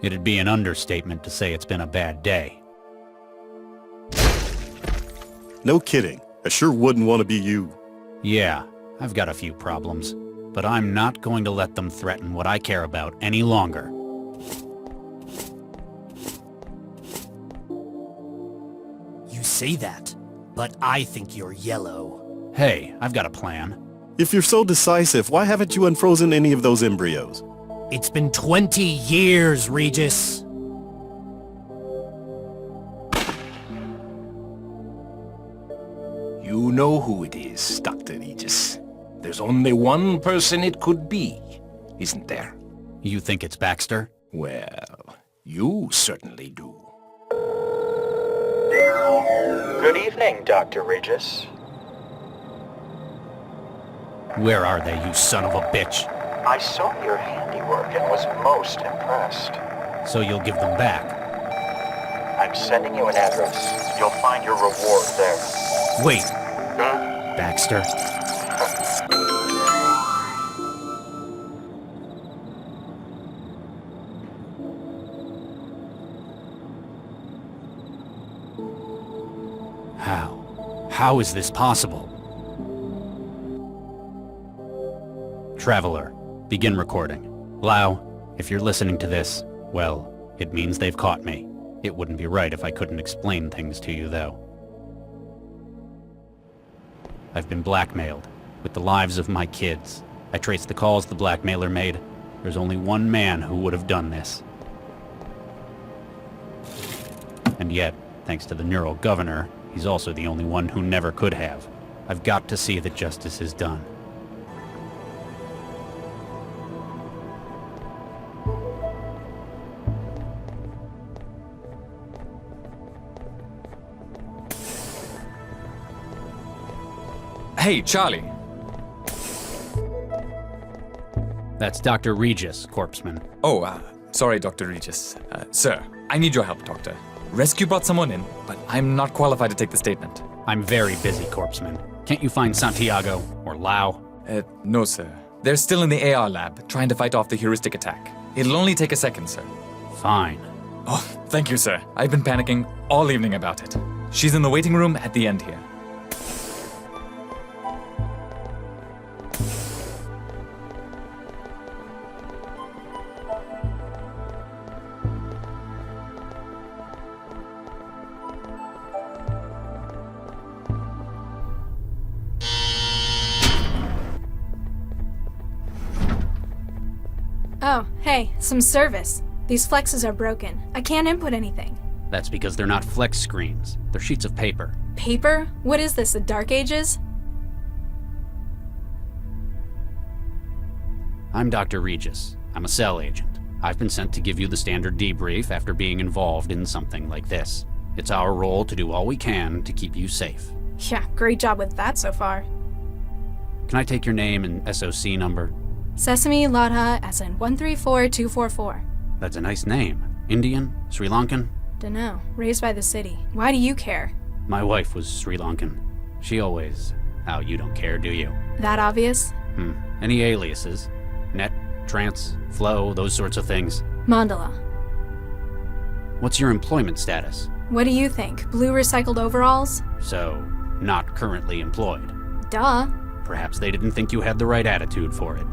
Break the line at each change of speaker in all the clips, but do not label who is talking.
It'd be an understatement to say it's been a bad day.
No kidding. I sure wouldn't want to be you.
Yeah, I've got a few problems, but I'm not going to let them threaten what I care about any longer.
You say that, but I think you're yellow.
Hey, I've got a plan.
If you're so decisive, why haven't you unfrozen any of those embryos?
It's been 20 years, Regis.
You know who it is, Dr. Regis. There's only one person it could be, isn't there?
You think it's Baxter?
Well, you certainly do.
Good evening, Dr. Regis.
Where are they, you son of a bitch?
I saw your handiwork and was most impressed.
So you'll give them back?
I'm sending you an address. You'll find your reward there.
Wait! Baxter? How? How is this possible? Traveler, begin recording. Lau, if you're listening to this, well, it means they've caught me. It wouldn't be right if I couldn't explain things to you, though. I've been blackmailed, with the lives of my kids. I traced the calls the blackmailer made. There's only one man who would have done this. And yet, thanks to the neural governor, he's also the only one who never could have. I've got to see that justice is done.
Hey, Charlie.
That's Dr. Regis, corpseman.
Oh, sorry, Dr. Regis. Sir, I need your help, Doctor. Rescue brought someone in, but I'm not qualified to take the statement.
I'm very busy, corpseman. Can't you find Santiago or Lau?
No, sir. They're still in the AR lab, trying to fight off the heuristic attack. It'll only take a second, sir.
Fine.
Oh, thank you, sir. I've been panicking all evening about it. She's in the waiting room at the end here.
Oh, hey, some service. These flexes are broken. I can't input anything.
That's because they're not flex screens. They're sheets of paper.
Paper? What is this, the Dark Ages?
I'm Dr. Regis. I'm a cell agent. I've been sent to give you the standard debrief after being involved in something like this. It's our role to do all we can to keep you safe.
Yeah, great job with that so far.
Can I take your name and SOC number?
Sesame Ladha as in 134244.
That's a nice name. Indian? Sri Lankan?
Dunno. Raised by the city. Why do you care?
My wife was Sri Lankan. She always... Oh, you don't care, do you?
That obvious?
Any aliases? Net, trance, flow, those sorts of things?
Mandala.
What's your employment status?
What do you think? Blue recycled overalls?
So, not currently employed.
Duh.
Perhaps they didn't think you had the right attitude for it.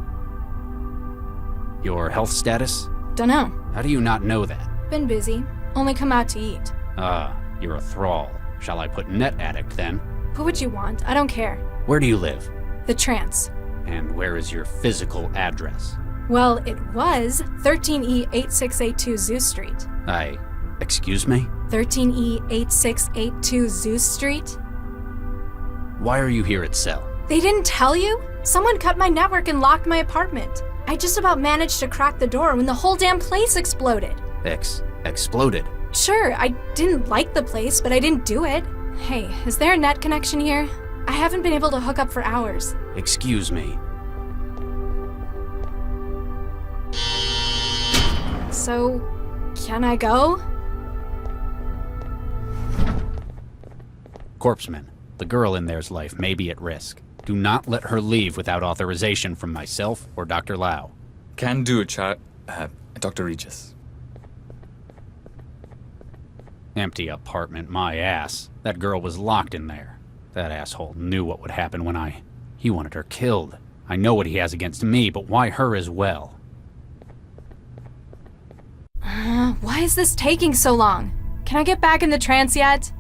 Your health status?
Dunno.
How do you not know that?
Been busy. Only come out to eat.
You're a thrall. Shall I put net addict then?
Put what you want. I don't care.
Where do you live?
The trance.
And where is your physical address?
Well, it was 13E8682 Zeus Street.
Excuse me?
13E8682 Zeus Street?
Why are you here at Cell?
They didn't tell you? Someone cut my network and locked my apartment. I just about managed to crack the door when the whole damn place exploded.
Exploded?
Sure, I didn't like the place, but I didn't do it. Hey, is there a net connection here? I haven't been able to hook up for hours.
Excuse me.
So, can I go?
Corpseman, the girl in there's life may be at risk. Do not let her leave without authorization from myself or Dr. Lau.
Can do, Dr. Regis.
Empty apartment, my ass. That girl was locked in there. That asshole knew what would happen when He wanted her killed. I know what he has against me, but why her as well?
Why is this taking so long? Can I get back in the trance yet?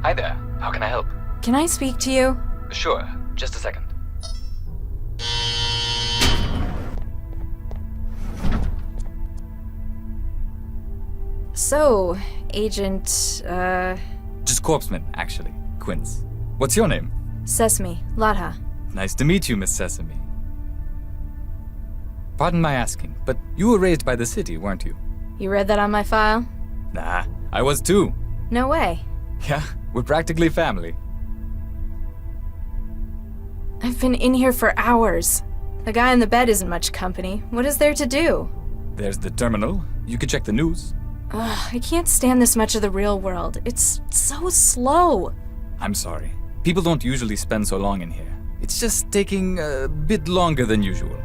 Hi there. How can I help?
Can I speak to you?
Sure. Just a second.
So, Agent,
Just Corpseman, actually. Quince. What's your name?
Sesame, Latha.
Nice to meet you, Miss Sesame. Pardon my asking, but you were raised by the city, weren't you?
You read that on my file?
Nah, I was too.
No way.
Yeah, we're practically family.
I've been in here for hours. The guy in the bed isn't much company. What is there to do?
There's the terminal. You could check the news.
Ugh, I can't stand this much of the real world. It's so slow.
I'm sorry. People don't usually spend so long in here. It's just taking a bit longer than usual.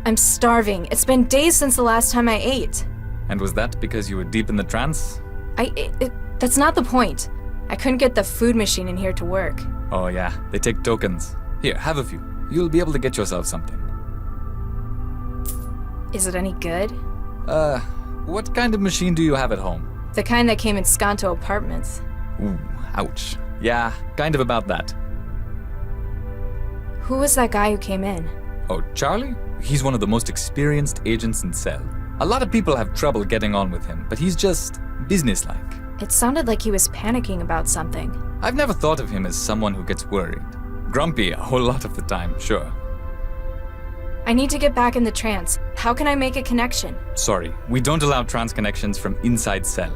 I'm starving. It's been days since the last time I ate.
And was that because you were deep in the trance?
That's not the point. I couldn't get the food machine in here to work.
Oh yeah, they take tokens. Here, have a few. You'll be able to get yourself something.
Is it any good?
What kind of machine do you have at home?
The kind that came in Skanto apartments.
Ooh, ouch. Yeah, kind of about that.
Who was that guy who came in?
Oh, Charlie? He's one of the most experienced agents in Cell. A lot of people have trouble getting on with him, but he's just businesslike.
It sounded like he was panicking about something.
I've never thought of him as someone who gets worried. Grumpy a whole lot of the time, sure.
I need to get back in the trance. How can I make a connection?
Sorry, we don't allow trans connections from inside Cell.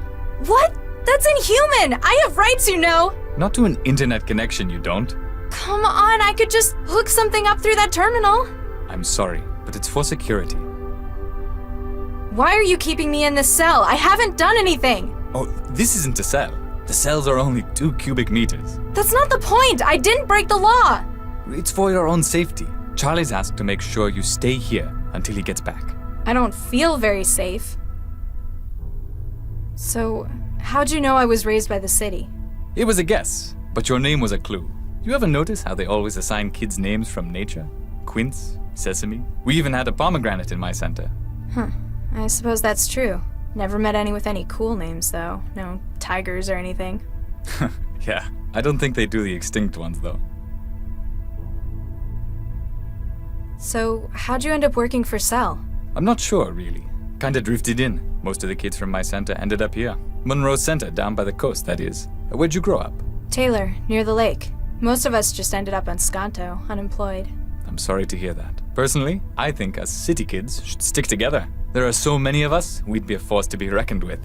What? That's inhuman! I have rights, you know!
Not to an internet connection, you don't.
Come on, I could just hook something up through that terminal.
I'm sorry, but it's for security.
Why are you keeping me in this cell? I haven't done anything!
Oh, this isn't a cell. The cells are only 2 cubic meters.
That's not the point! I didn't break the law!
It's for your own safety. Charlie's asked to make sure you stay here until he gets back.
I don't feel very safe. So, how'd you know I was raised by the city?
It was a guess, but your name was a clue. You ever notice how they always assign kids names from nature? Quince, Sesame. We even had a pomegranate in my center.
Huh. I suppose that's true. Never met any with any cool names, though. No tigers or anything.
Yeah, I don't think they do the extinct ones, though.
So, how'd you end up working for Cell?
I'm not sure, really. Kinda drifted in. Most of the kids from my center ended up here. Monroe Center, down by the coast, that is. Where'd you grow up?
Taylor, near the lake. Most of us just ended up on Skanto, unemployed.
I'm sorry to hear that. Personally, I think us city kids should stick together. There are so many of us, we'd be a force to be reckoned with.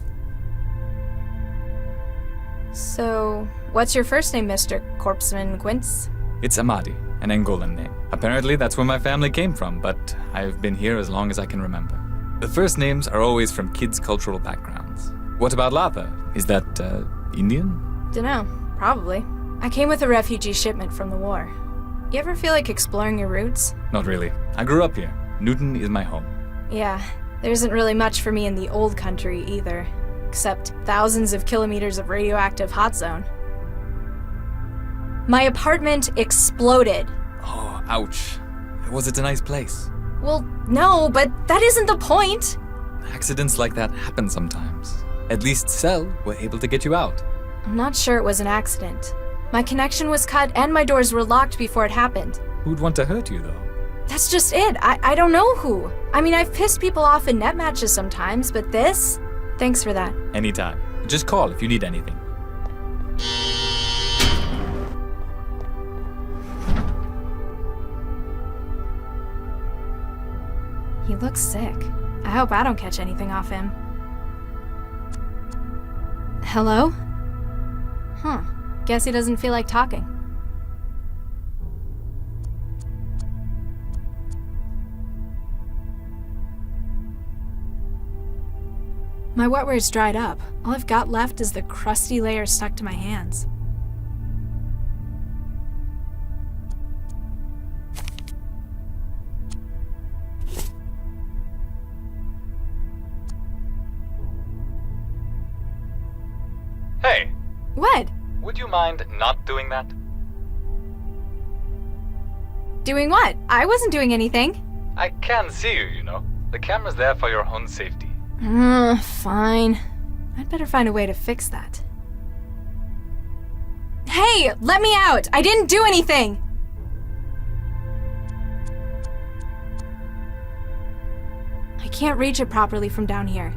So, what's your first name, Mr. Corpseman Quince?
It's Amadi, an Angolan name. Apparently that's where my family came from, but I've been here as long as I can remember. The first names are always from kids' cultural backgrounds. What about Latha? Is that, Indian?
Dunno, probably. I came with a refugee shipment from the war. You ever feel like exploring your roots?
Not really. I grew up here. Newton is my home.
Yeah, there isn't really much for me in the old country either, except thousands of kilometers of radioactive hot zone. My apartment exploded.
Oh, ouch. Was it a nice place?
Well, no, but that isn't the point.
Accidents like that happen sometimes. At least Cell were able to get you out.
I'm not sure it was an accident. My connection was cut and my doors were locked before it happened.
Who'd want to hurt you, though?
That's just it. I don't know who. I mean, I've pissed people off in net matches sometimes, but this? Thanks for that.
Anytime. Just call if you need anything.
He looks sick. I hope I don't catch anything off him. Hello? Huh. Guess he doesn't feel like talking. My wetware's dried up. All I've got left is the crusty layer stuck to my hands.
Hey!
What?
Would you mind not doing that?
Doing what? I wasn't doing anything.
I can see you, you know. The camera's there for your own safety.
Fine. I'd better find a way to fix that. Hey, let me out! I didn't do anything! I can't reach it properly from down here.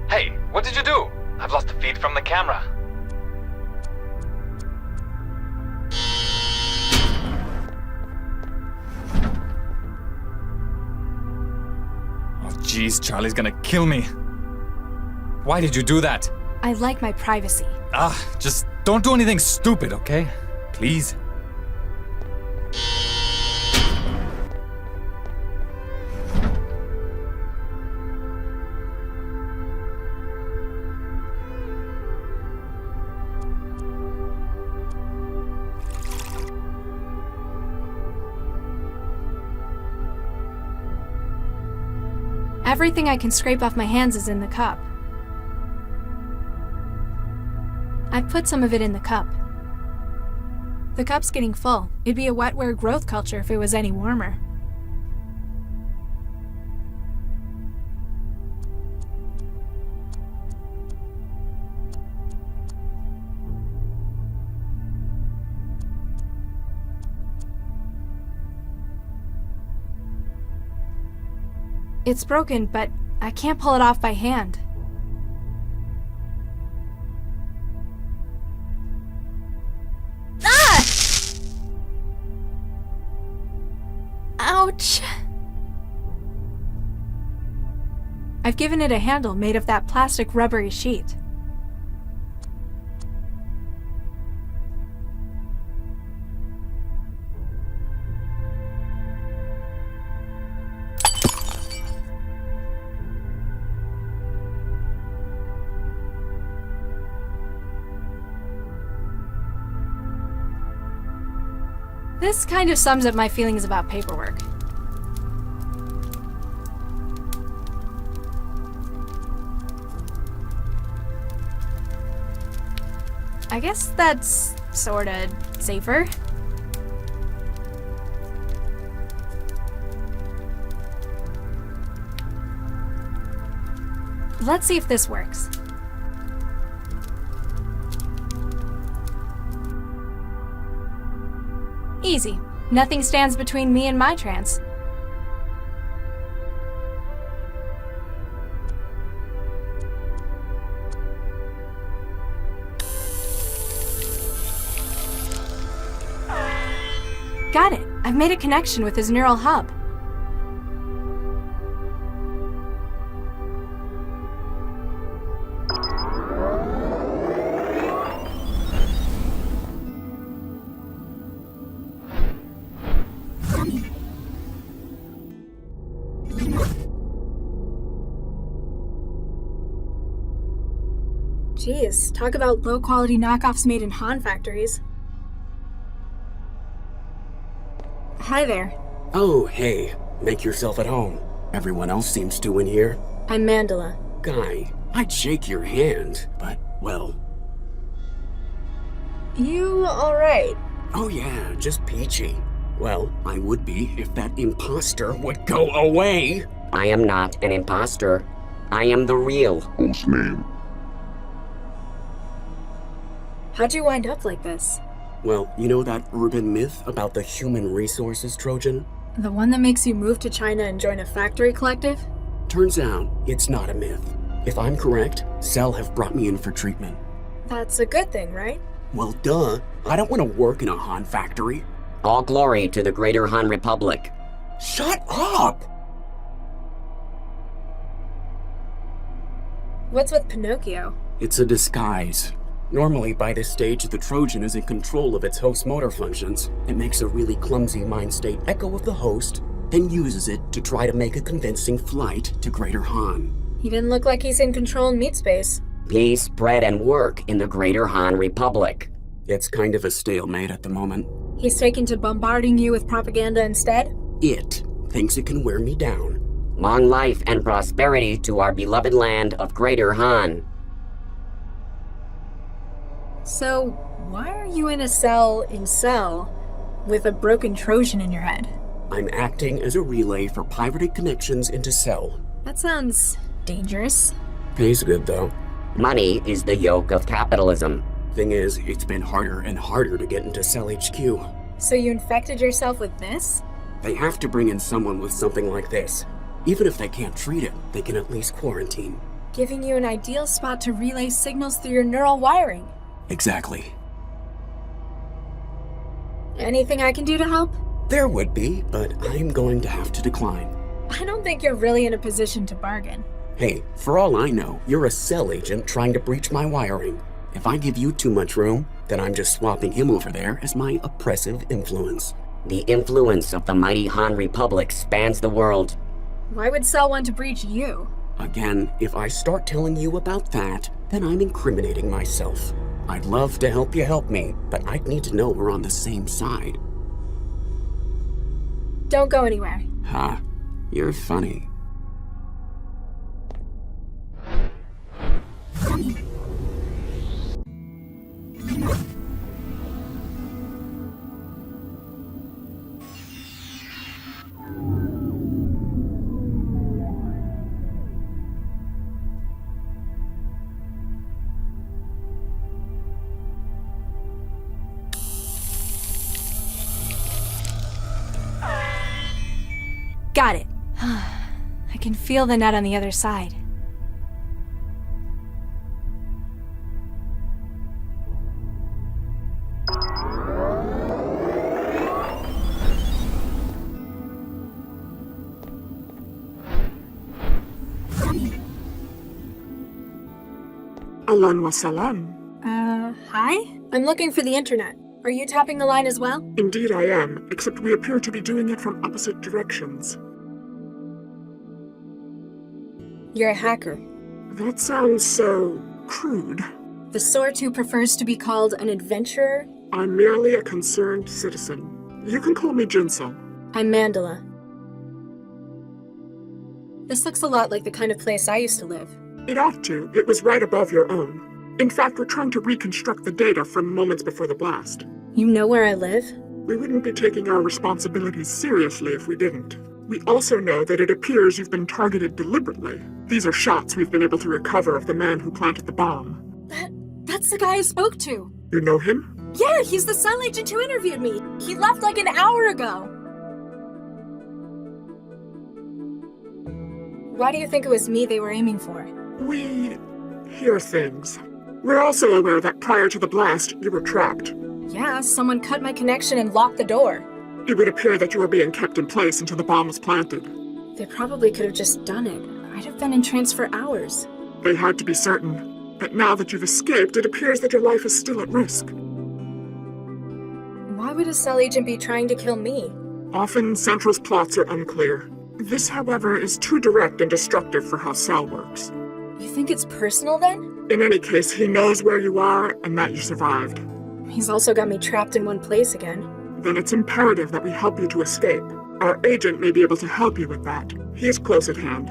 Hey, what did you do? I've lost the feed from the camera. Oh jeez, Charlie's gonna kill me. Why did you do that?
I like my privacy.
Just don't do anything stupid, okay? Please?
Everything I can scrape off my hands is in the cup. I've put some of it in the cup. The cup's getting full. It'd be a wetware growth culture if it was any warmer. It's broken, but I can't pull it off by hand. Ah! Ouch! I've given it a handle made of that plastic rubbery sheet. This kind of sums up my feelings about paperwork. I guess that's sorta safer. Let's see if this works. Easy. Nothing stands between me and my trance. Got it. I've made a connection with his neural hub. Jeez, talk about low-quality knockoffs made in Han factories. Hi there.
Oh, hey. Make yourself at home. Everyone else seems to in here.
I'm Mandela.
Guy, I'd shake your hand, but, well...
You alright?
Oh yeah, just peachy. Well, I would be if that imposter would go away.
I am not an imposter. I am the real.
Whose name?
How'd you wind up like this?
Well, you know that urban myth about the human resources Trojan?
The one that makes you move to China and join a factory collective?
Turns out, it's not a myth. If I'm correct, Cell have brought me in for treatment.
That's a good thing, right?
Well, duh. I don't want to work in a Han factory.
All glory to the Greater Han Republic.
Shut up!
What's with Pinocchio?
It's a disguise. Normally, by this stage, the Trojan is in control of its host motor functions. It makes a really clumsy mind state echo of the host, then uses it to try to make a convincing flight to Greater Han.
He didn't look like he's in control in meat space.
Peace, spread, and work in the Greater Han Republic.
It's kind of a stalemate at the moment.
He's taken to bombarding you with propaganda instead?
It thinks it can wear me down.
Long life and prosperity to our beloved land of Greater Han.
So, why are you in a cell in Cell with a broken Trojan in your head?
I'm acting as a relay for pirated connections into Cell.
That sounds dangerous.
Pays good, though.
Money is the yoke of capitalism.
Thing is, it's been harder and harder to get into Cell HQ.
So you infected yourself with this?
They have to bring in someone with something like this. Even if they can't treat it, they can at least quarantine.
Giving you an ideal spot to relay signals through your neural wiring.
Exactly.
Anything I can do to help?
There would be, but I'm going to have to decline.
I don't think you're really in a position to bargain.
Hey, for all I know, you're a Cell agent trying to breach my wiring. If I give you too much room, then I'm just swapping him over there as my oppressive influence.
The influence of the mighty Han Republic spans the world.
Why would Cell want to breach you?
Again, if I start telling you about that, then I'm incriminating myself. I'd love to help you help me, but I'd need to know we're on the same side.
Don't go anywhere.
Ha, you're funny.
Got it. I can feel the net on the other side.
Ahlan wa salam.
Hi? I'm looking for the internet. Are you tapping the line as well?
Indeed I am, except we appear to be doing it from opposite directions.
You're a hacker.
That sounds so crude.
The sort who prefers to be called an adventurer?
I'm merely a concerned citizen. You can call me Jinsel.
I'm Mandela. This looks a lot like the kind of place I used to live.
It ought to. It was right above your own. In fact, we're trying to reconstruct the data from moments before the blast.
You know where I live?
We wouldn't be taking our responsibilities seriously if we didn't. We also know that it appears you've been targeted deliberately. These are shots we've been able to recover of the man who planted the bomb.
That's the guy I spoke to.
You know him?
Yeah, he's the cell agent who interviewed me. He left like an hour ago. Why do you think it was me they were aiming for?
We hear things. We're also aware that prior to the blast, you were trapped.
Yeah, someone cut my connection and locked the door.
It would appear that you were being kept in place until the bomb was planted.
They probably could have just done it. I'd have been in trance for hours.
They had to be certain. But now that you've escaped, it appears that your life is still at risk.
Why would a cell agent be trying to kill me?
Often, Central's plots are unclear. This, however, is too direct and destructive for how Cell works.
You think it's personal then?
In any case, he knows where you are and that you survived.
He's also got me trapped in one place again.
Then it's imperative that we help you to escape. Our agent may be able to help you with that. He is close at hand.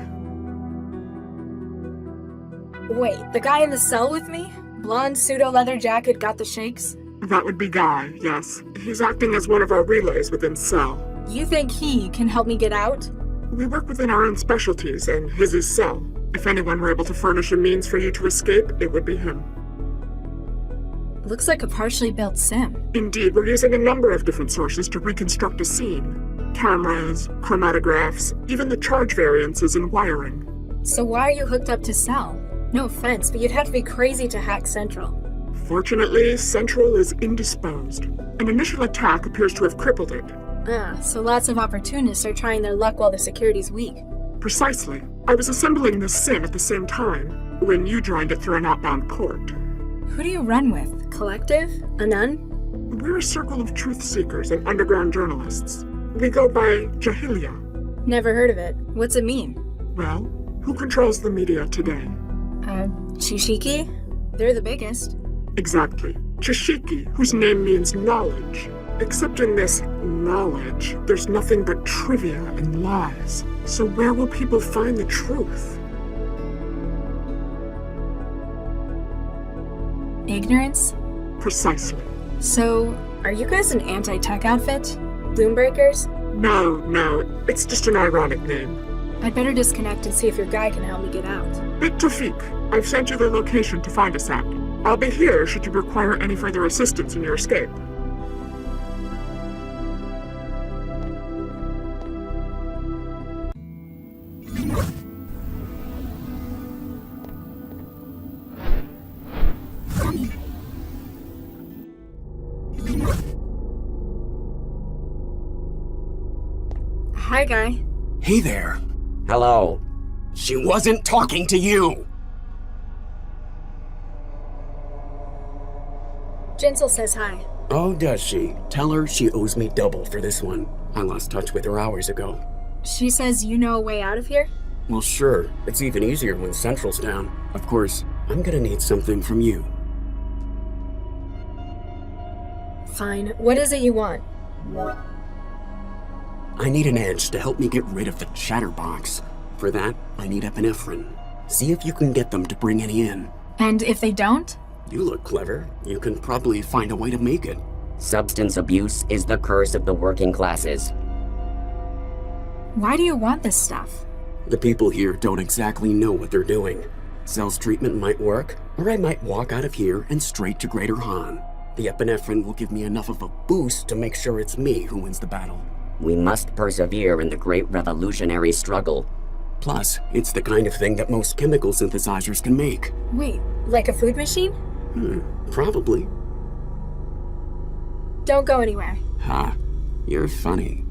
Wait, the guy in the cell with me? Blonde pseudo-leather jacket, got the shakes?
That would be Guy, yes. He's acting as one of our relays within Cell.
You think he can help me get out?
We work within our own specialties, and his is Cell. If anyone were able to furnish a means for you to escape, it would be him.
Looks like a partially built sim.
Indeed, we're using a number of different sources to reconstruct a scene. Cameras, chromatographs, even the charge variances and wiring.
So why are you hooked up to Cell? No offense, but you'd have to be crazy to hack Central.
Fortunately, Central is indisposed. An initial attack appears to have crippled it.
Ah, so lots of opportunists are trying their luck while the security's weak.
Precisely. I was assembling this sim at the same time, when you joined it through an outbound port.
Who do you run with? Collective? A nun?
We're a circle of truth seekers and underground journalists. We go by Jahilia.
Never heard of it. What's it mean?
Well, who controls the media today?
Chishiki? They're the biggest.
Exactly. Chishiki, whose name means knowledge. Except in this knowledge, there's nothing but trivia and lies. So where will people find the truth?
Ignorance?
Precisely.
So, are you guys an anti-tech outfit? Doombreakers?
No, it's just an ironic name.
I'd better disconnect and see if your guy can help me get out.
Bit Tawfiq, I've sent you the location to find us at. I'll be here should you require any further assistance in your escape.
Hi, Guy.
Hey there.
Hello.
She wasn't talking to you!
Jinsel says hi.
Oh, does she? Tell her she owes me double for this one. I lost touch with her hours ago.
She says you know a way out of here?
Well, sure. It's even easier when Central's down. Of course, I'm gonna need something from you.
Fine. What is it you want?
I need an edge to help me get rid of the chatterbox. For that, I need epinephrine. See if you can get them to bring any in.
And if they don't?
You look clever. You can probably find a way to make it.
Substance abuse is the curse of the working classes.
Why do you want this stuff?
The people here don't exactly know what they're doing. Cell's treatment might work, or I might walk out of here and straight to Greater Han. The epinephrine will give me enough of a boost to make sure it's me who wins the battle.
We must persevere in the great revolutionary struggle.
Plus, it's the kind of thing that most chemical synthesizers can make.
Wait, like a food machine?
Probably.
Don't go anywhere.
Ha, you're funny.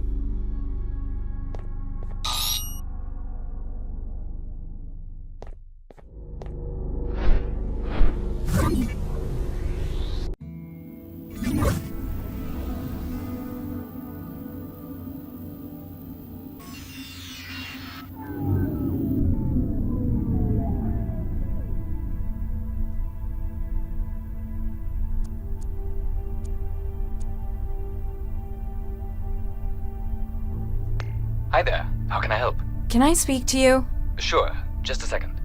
Hi there. How can I help?
Can I speak to you?
Sure. Just a second.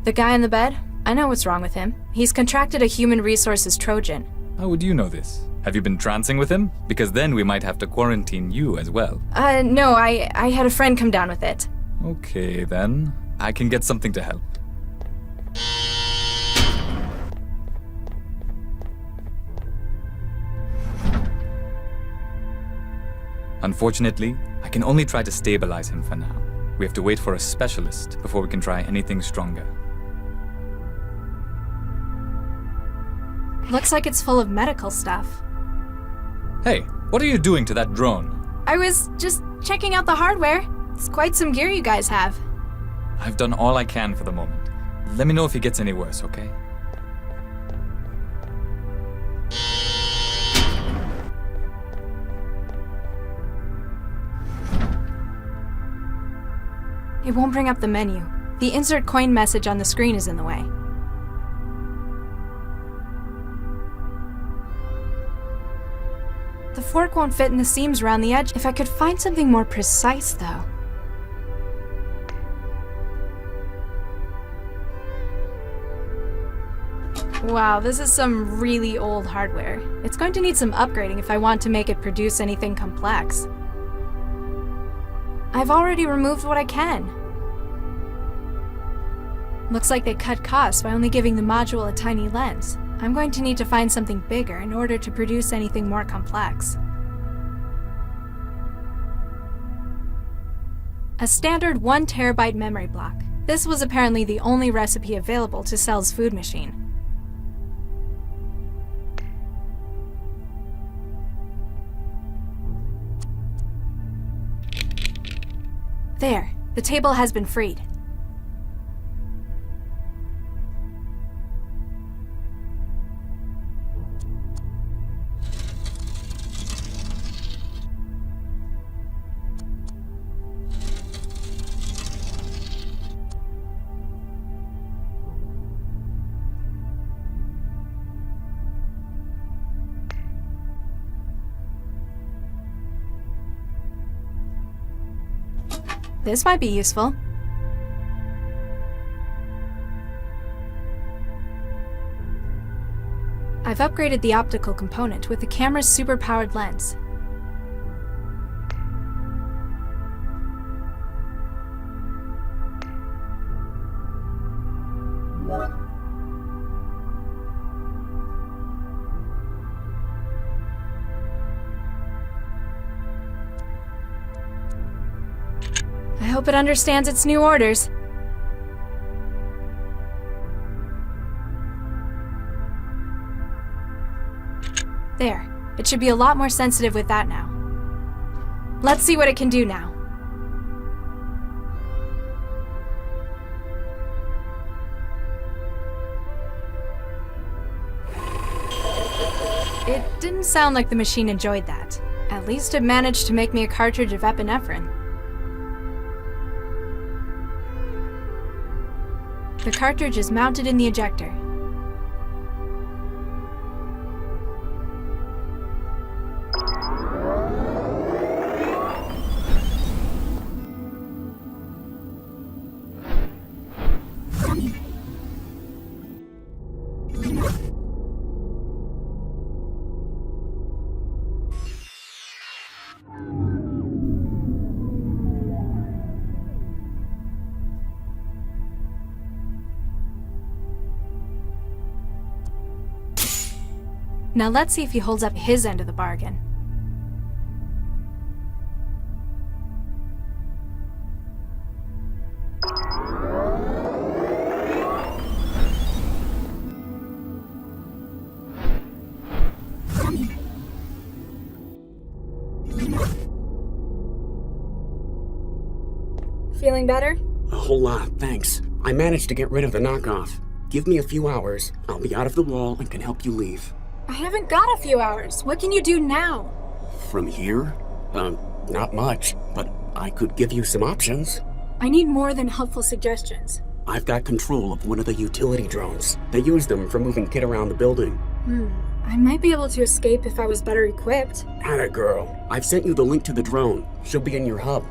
The guy in the bed? I know what's wrong with him. He's contracted a human resources Trojan.
How would you know this? Have you been trancing with him? Because then we might have to quarantine you as well.
No, I had a friend come down with it.
Okay, then. I can get something to help. Unfortunately, I can only try to stabilize him for now. We have to wait for a specialist before we can try anything stronger.
Looks like it's full of medical stuff.
Hey, what are you doing to that drone?
I was just checking out the hardware. It's quite some gear you guys have.
I've done all I can for the moment. Let me know if he gets any worse, okay?
It won't bring up the menu. The insert coin message on the screen is in the way. The fork won't fit in the seams around the edge. If I could find something more precise, though. Wow, this is some really old hardware. It's going to need some upgrading if I want to make it produce anything complex. I've already removed what I can. Looks like they cut costs by only giving the module a tiny lens. I'm going to need to find something bigger in order to produce anything more complex. A standard 1 terabyte memory block. This was apparently the only recipe available to Cell's food machine. There, the table has been freed. This might be useful. I've upgraded the optical component with the camera's super-powered lens. I hope it understands its new orders. There. It should be a lot more sensitive with that now. Let's see what it can do now. It didn't sound like the machine enjoyed that. At least it managed to make me a cartridge of epinephrine. The cartridge is mounted in the ejector. Now let's see if he holds up his end of the bargain. Feeling better?
A whole lot, thanks. I managed to get rid of the knockoff. Give me a few hours, I'll be out of the wall and can help you leave.
I haven't got a few hours. What can you do now?
From here? Not much, but I could give you some options.
I need more than helpful suggestions.
I've got control of one of the utility drones. They use them for moving kit around the building.
I might be able to escape if I was better equipped.
Atta girl. I've sent you the link to the drone. She'll be in your hub.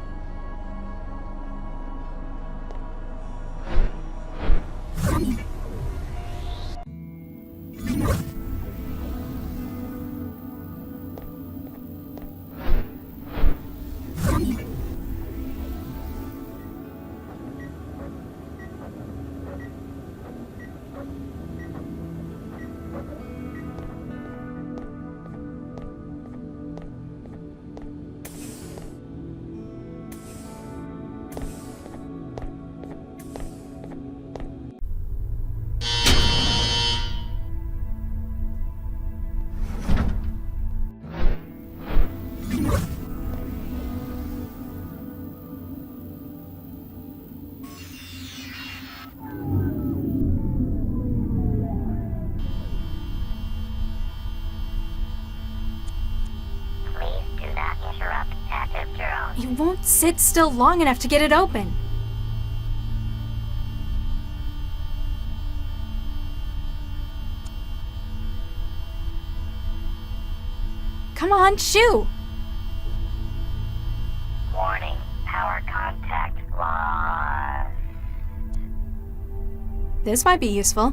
You won't sit still long enough to get it open. Come on, shoo!
Warning, power contact lost.
This might be useful.